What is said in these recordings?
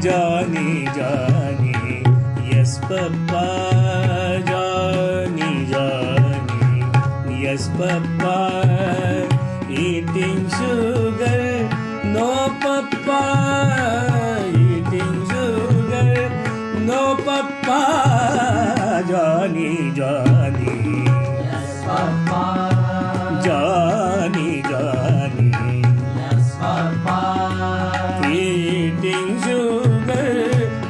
Johnny, Johnny, yes papa. Johnny, Johnny, yes papa. Eating sugar, no papa. Eating sugar, no papa. Johnny, Johnny, Yes, Papa. Johnny, Johnny, Yes, Papa. eating sugar,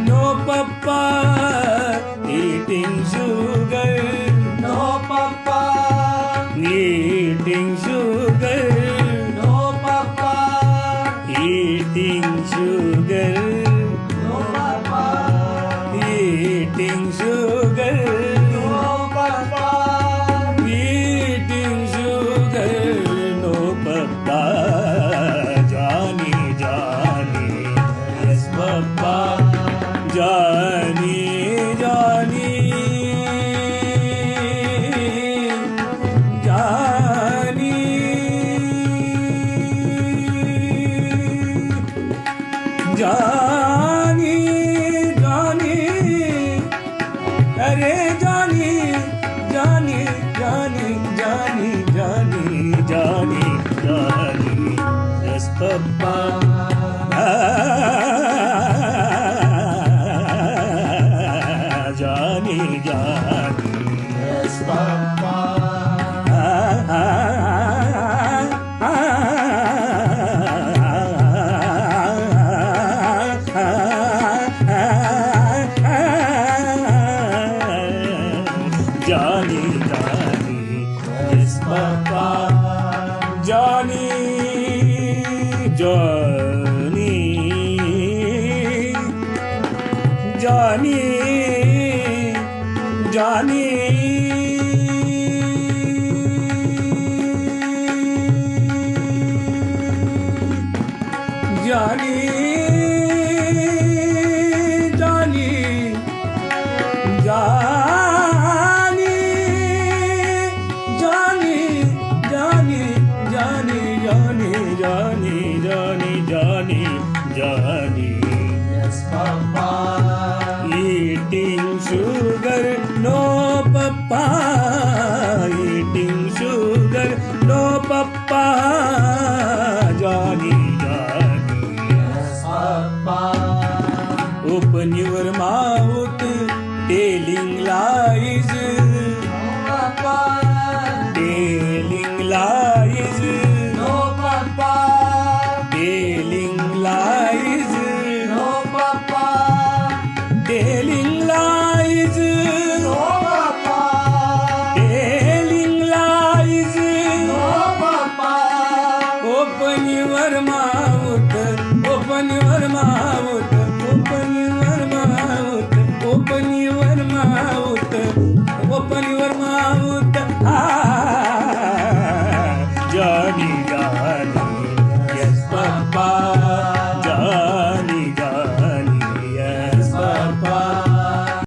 no papa. Eating sugar, No, Papa. eating sugar, No, Papa. eating sugar, No, Papa. eating sugar, No, Papa. eating sugar, no papa. Johnny, Johnny, yes papa. Johnny, Johnny, Johnny, Johnny, Johnny, अरे Johnny, Johnny, Johnny, Johnny, Johnny, Johnny, Johnny, yes papa. Johnny, Johnny, Yes, Papa. Johnny, Johnny, yes papa. Johnny, Johnny, Johnny, Johnny. Johnny, Johnny, Johnny, Johnny, Johnny, Johnny, Johnny, Johnny, Johnny, Johnny, Johnny. Yes, Papa. Eating sugar, no papa. Eating sugar, no papa. Johnny, Johnny. Yes, Papa. Open your mouth, telling lies, No, Papa. telling lies, No, Papa. telling lies, No, Papa. telling lies, No, Papa. telling lies. No, Papa. Open your mouth, open your mouth, open your mouth, open your mouth, open your mouth. Ah, Johnny,